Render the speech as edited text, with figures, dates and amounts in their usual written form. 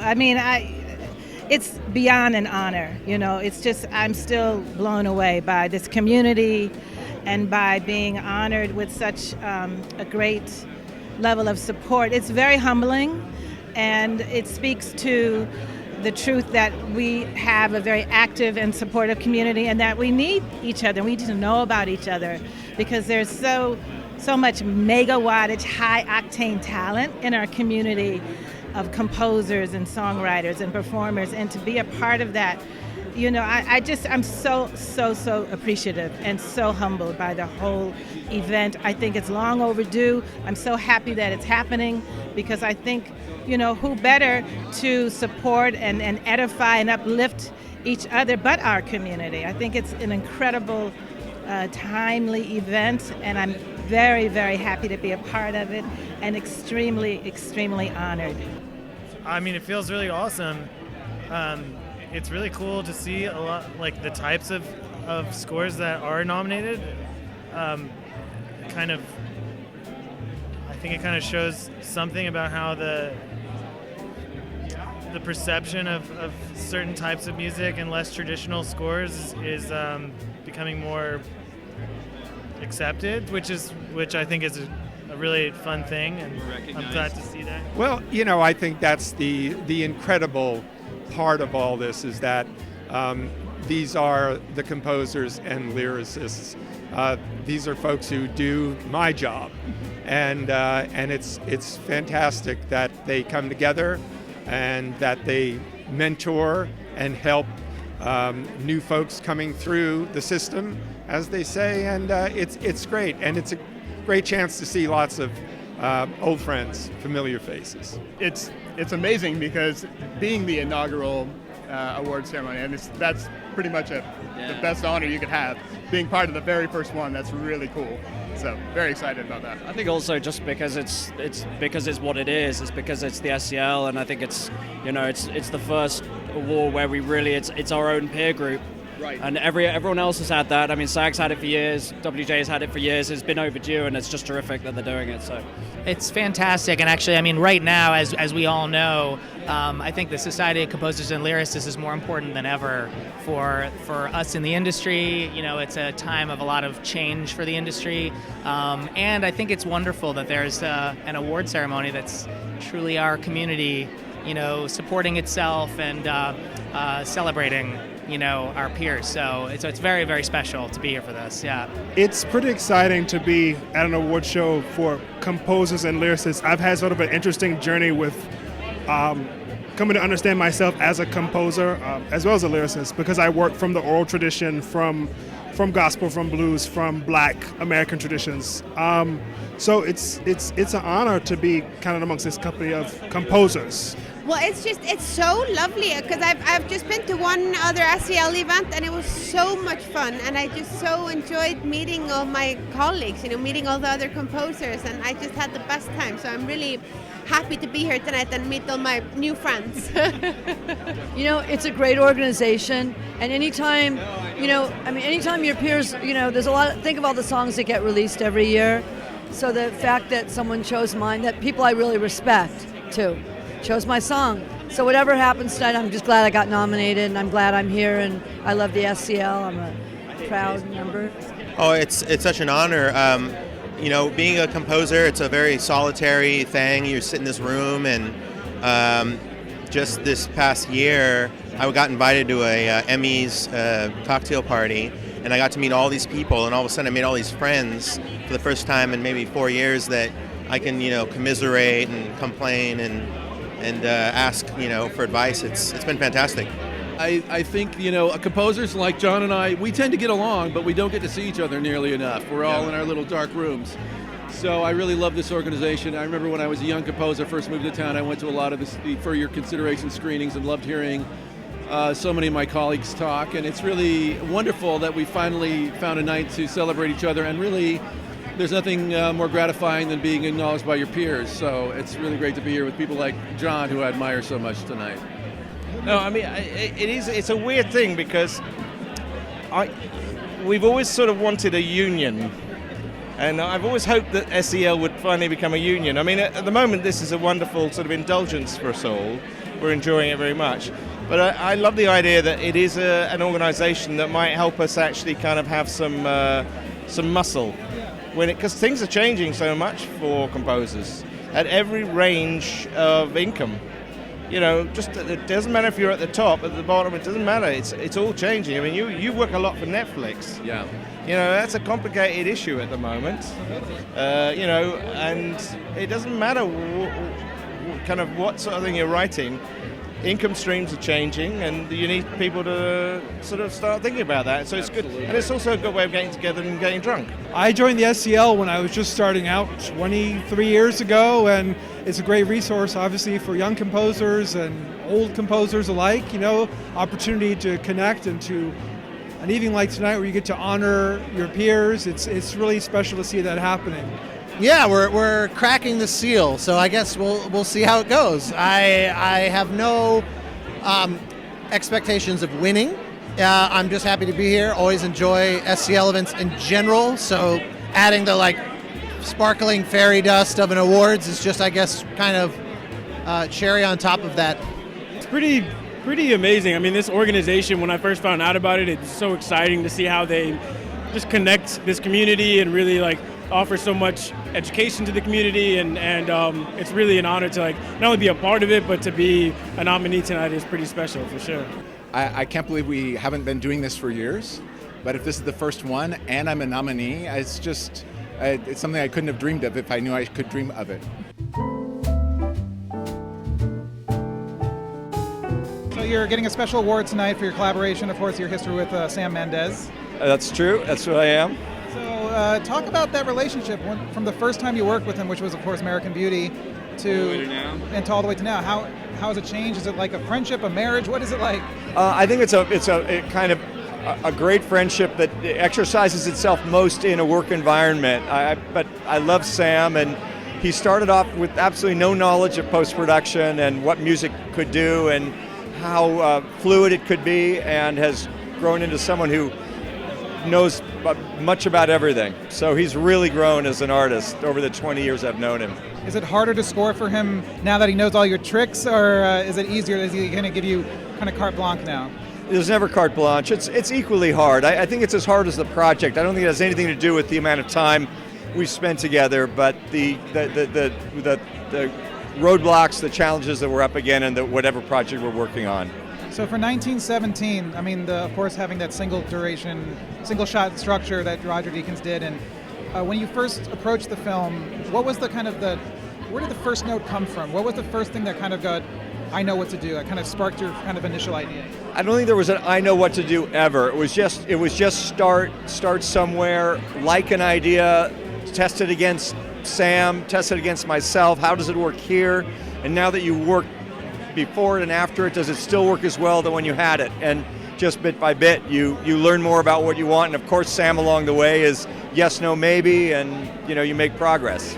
I mean, it's beyond an honor. It's just, I'm still blown away by this community and by being honored with such a great level of support. It's very humbling, and it speaks to the truth that we have a very active and supportive community, and that we need each other. We need to know about each other because there's so much megawattage, high-octane talent in our community of composers and songwriters and performers, and to be a part of that, I'm so appreciative and so humbled by the whole event. I think it's long overdue. I'm so happy that it's happening because I think, who better to support and edify and uplift each other but our community. I think it's an incredible, timely event, and I'm very, very happy to be a part of it and extremely, extremely honored. I mean, it feels really awesome. It's really cool to see a lot, like the types of scores that are nominated. I think it kind of shows something about how the perception of certain types of music and less traditional scores is becoming more accepted, which I think is a really fun thing, and I'm glad to see that. Well, I think that's the incredible part of all this is that these are the composers and lyricists. These are folks who do my job, and it's fantastic that they come together and that they mentor and help new folks coming through the system, as they say, and it's great, and it's a great chance to see lots of old friends, familiar faces. It's amazing because being the inaugural award ceremony, and that's pretty much the best honor you could have. Being part of the very first one, that's really cool. So very excited about that. I think also just because it's what it is. It's because it's the SCL, and I think it's the first award where we really it's our own peer group. Right. And everyone else has had that. I mean, SAG's had it for years, WJ's had it for years. It's been overdue, and it's just terrific that they're doing it. So it's fantastic, and actually, I mean, right now, as we all know, I think the Society of Composers and Lyricists is more important than ever for us in the industry. It's a time of a lot of change for the industry, and I think it's wonderful that there's an award ceremony that's truly our community, supporting itself and celebrating our peers. So it's very, very special to be here for this. Yeah. It's pretty exciting to be at an award show for composers and lyricists. I've had sort of an interesting journey with coming to understand myself as a composer as well as a lyricist, because I work from the oral tradition, from gospel, from blues, from Black American traditions. So it's an honor to be kind of amongst this company of composers. Well, it's so lovely because I've just been to one other SCL event, and it was so much fun, and I just so enjoyed meeting all my colleagues, meeting all the other composers, and I just had the best time. So I'm really happy to be here tonight and meet all my new friends. It's a great organization, and anytime your peers, there's a lot. Think of all the songs that get released every year. So the fact that someone chose mine, that people I really respect too, chose my song. So whatever happens tonight, I'm just glad I got nominated, and I'm glad I'm here, and I love the SCL. I'm a proud member. Oh, it's such an honor. Being a composer, it's a very solitary thing. You sit in this room, and just this past year, I got invited to a Emmys cocktail party, and I got to meet all these people, and all of a sudden I made all these friends for the first time in maybe 4 years that I can, commiserate and complain and ask, for advice. It's been fantastic. I think, composers like John and I, we tend to get along, but we don't get to see each other nearly enough. We're all in our little dark rooms. So I really love this organization. I remember when I was a young composer, first moved to town, I went to a lot of the For Your Consideration screenings and loved hearing so many of my colleagues talk. And it's really wonderful that we finally found a night to celebrate each other, and really there's nothing more gratifying than being acknowledged by your peers. So it's really great to be here with people like John, who I admire so much tonight. No, I mean, it's a weird thing because we've always sort of wanted a union, and I've always hoped that SCL would finally become a union. I mean, at the moment, this is a wonderful sort of indulgence for us all, we're enjoying it very much. But I love the idea that it is an organisation that might help us actually kind of have some muscle, because things are changing so much for composers at every range of income. Just it doesn't matter if you're at the top, at the bottom. It doesn't matter. It's all changing. I mean, you work a lot for Netflix. Yeah. That's a complicated issue at the moment. And it doesn't matter kind of what sort of thing you're writing. Income streams are changing, and you need people to sort of start thinking about that. So it's good, and it's also a good way of getting together and getting drunk. I joined the SCL when I was just starting out 23 years ago, and it's a great resource, obviously, for young composers and old composers alike. Opportunity to connect, and to an evening like tonight where you get to honor your peers. It's really special to see that happening. Yeah, we're cracking the seal, so I guess we'll see how it goes. I have no expectations of winning. I'm just happy to be here. Always enjoy SCL events in general, so adding the sparkling fairy dust of an awards is just, I guess, kind of cherry on top of that. It's pretty amazing. I mean, this organization, when I first found out about it, it's so exciting to see how they just connect this community and really offer so much education to the community, and it's really an honor to not only be a part of it, but to be a nominee tonight is pretty special for sure. I can't believe we haven't been doing this for years, but if this is the first one and I'm a nominee, it's something I couldn't have dreamed of if I knew I could dream of it. So you're getting a special award tonight for your collaboration, of course, your history with Sam Mendes. That's true. That's what I am. So talk about that relationship from the first time you worked with him, which was, of course, American Beauty, to all the way to now. How has it changed? Is it like a friendship, a marriage? What is it like? I think it's a kind of a great friendship that exercises itself most in a work environment. But I love Sam, and he started off with absolutely no knowledge of post-production and what music could do and how fluid it could be, and has grown into someone who knows much about everything. So he's really grown as an artist over the 20 years I've known him. Is it harder to score for him now that he knows all your tricks, or is it easier? Is he going to give you kind of carte blanche now? There's never carte blanche. It's equally hard. I think it's as hard as the project. I don't think it has anything to do with the amount of time we've spent together, but the roadblocks, the challenges that we're up against, and whatever project we're working on. So for 1917, I mean, of course, having that single shot structure that Roger Deakins did, and when you first approached the film, what was where did the first note come from? What was the first thing that kind of got, I know what to do? That kind of sparked your kind of initial idea? I don't think there was an I know what to do ever. It was just start somewhere, like an idea, test it against Sam, test it against myself. How does it work here? And now that you work before it and after it, does it still work as well than when you had it? And just bit by bit, you learn more about what you want. And of course, Sam along the way is yes, no, maybe, and you make progress.